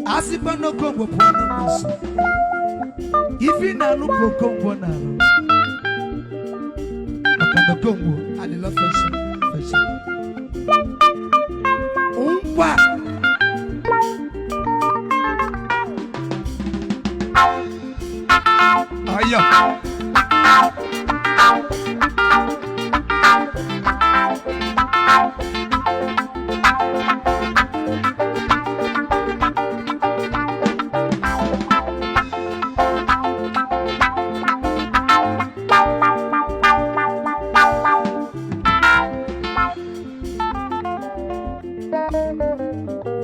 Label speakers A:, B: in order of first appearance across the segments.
A: Asipa no combo puano maso. If you na look combo na. Makano combo and the love fashion. Umpa. Ayo.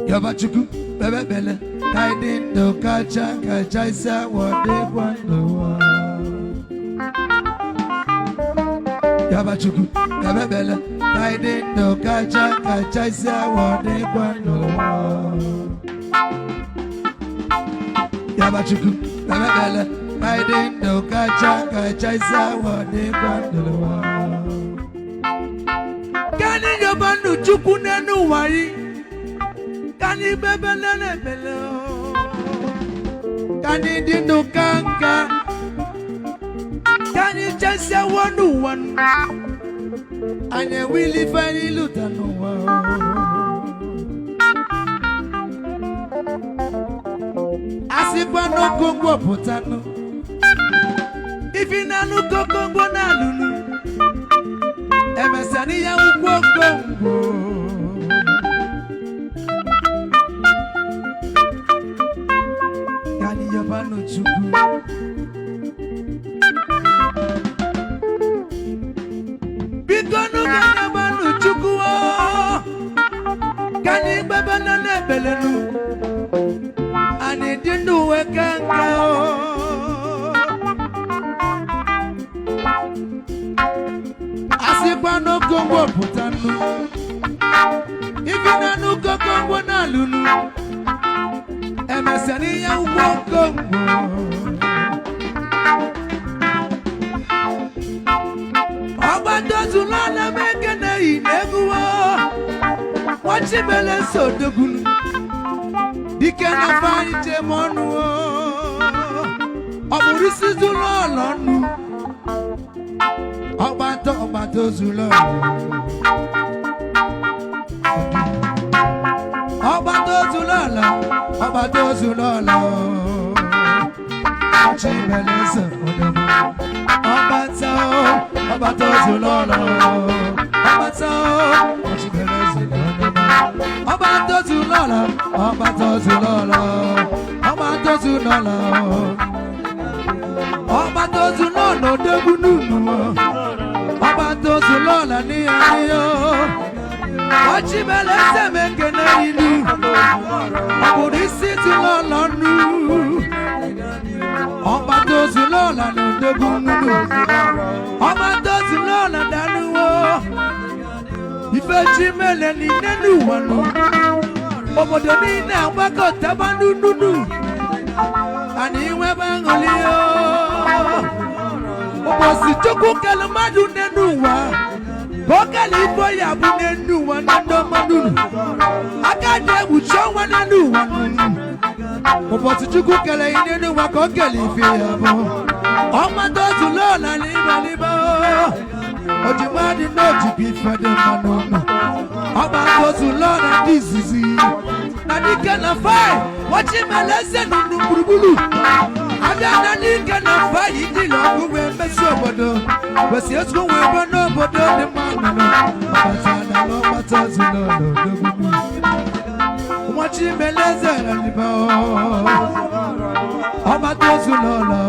A: Yabachuku, bebe bele, kaidindo kacha isa wade kwando. Yabachuku, bebe bele, kaidindo kacha isa wade kwando. Yabachuku, bebe bele, kaidindo kacha isa wade kwando. Kani yobandu chuku nenu wari. Kani bebele bele, kani dino kanga, kani chase one, anye willy fani lutano. Asipa no kongo potano, ifina no kongo na lulu, emesani ya ukwo kongo. Yabano chuku Bikono yabano chuku Kani baba na nebelenu Ani dindu wekanga Asibano kongo putanu Ifina nuko kongo na lunu Emesani ya ukongo Obato zulala mekene ineguwa Wachibele sodogunu Dikena fanyite monu Omurisi zulolonu Obato zulolu Obato zulala Chibele sodogu Obato zulala Chibele sodogu Obato zulala degunu Obato zulala ni ayo Ochibele semekene ilu Aburisi tulolonu Obato zulala no degunu Wachimele ni nenu wanu obodo ni na wako tabanu nunu ani weba ngolio obosi chukwu kele madu nenu wa kokele ibo ya bu nenu wa nando madu akade bucho wa nenu wa obosi chukwu kele nenu wa kokele ife ya bu ọmọ tó tún lọ́la níbẹ̀líbọ̀ ojúmọ́dé náà ti bí fẹ́dẹ̀ mọ́nà ọba tó tún lọ́la dìzìzì nàní kẹ́nà fáì wọ́n ti mẹ́lẹ́sẹ̀ nínú burúburú adá nàní kẹ́nà fáì yìí dìlọ̀ gbogbo ẹ̀mẹ́sì òbòdò wẹ̀sì ètò òwe bọ́ náà òbòdò ní mọ́nà ọba tí a dá lọ́pàá tó tún lọ́la lọ́gbọ̀gbọ̀ wọ́n ti mẹ́lẹ́sẹ̀ níbẹ̀ ọba tó tún lọ́la.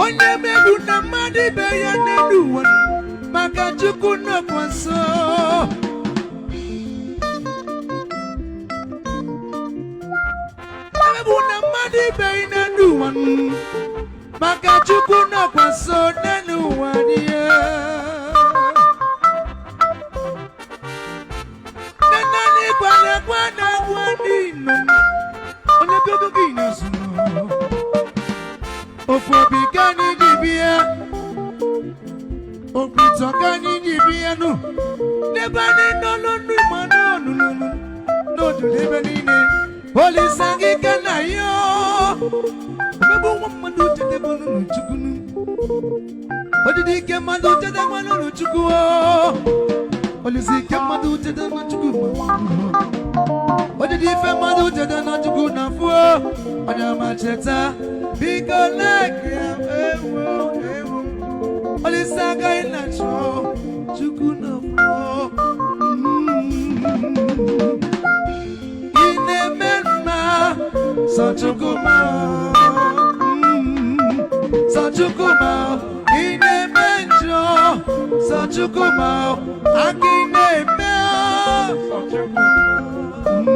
A: Onye medu na madi be ya nenu wan maka chukwu no kwanso medu na madi be ya nenu wan maka chukwu no kwanso nenu wan ye nani kwana no onye gogo gina suno Ofobi gani dibia Opito gani dibia no Nebani no mano no do lebani ne Holy sangi kana yo Bebu wamadu tete bono chukunu Odi ke madu tete bono chukuo Holy sike madu tete no chukuo Odi fe madu tete no chukuna fuo Oda macheta Biko like ewo Oli saga inacho Chukuna fo Ine menma Sa chukuma Sa chukuma Ine menjo Sa chukuma Akine meo Sa chukuma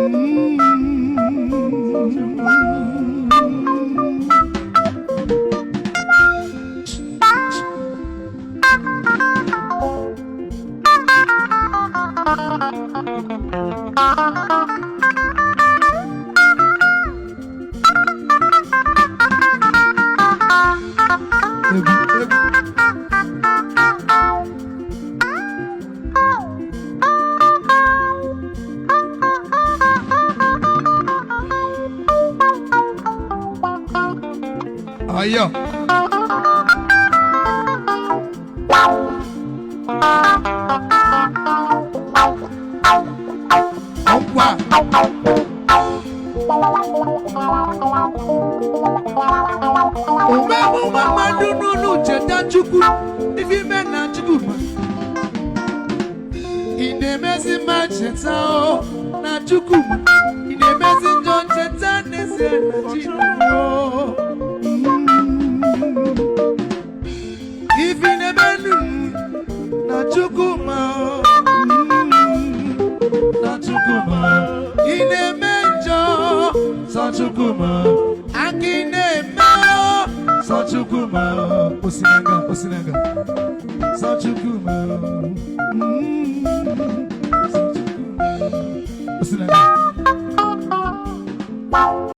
A: Ayo. Opa. Omebu mama nunu cheta chuku. Ifi mena chuku. Inemezi macheta o na chuku. Inemezi njon cheta nese na chuku. Ifi nebenu na chuku ma Inemenjo Sochukuma Akineme Sochukuma Osinanga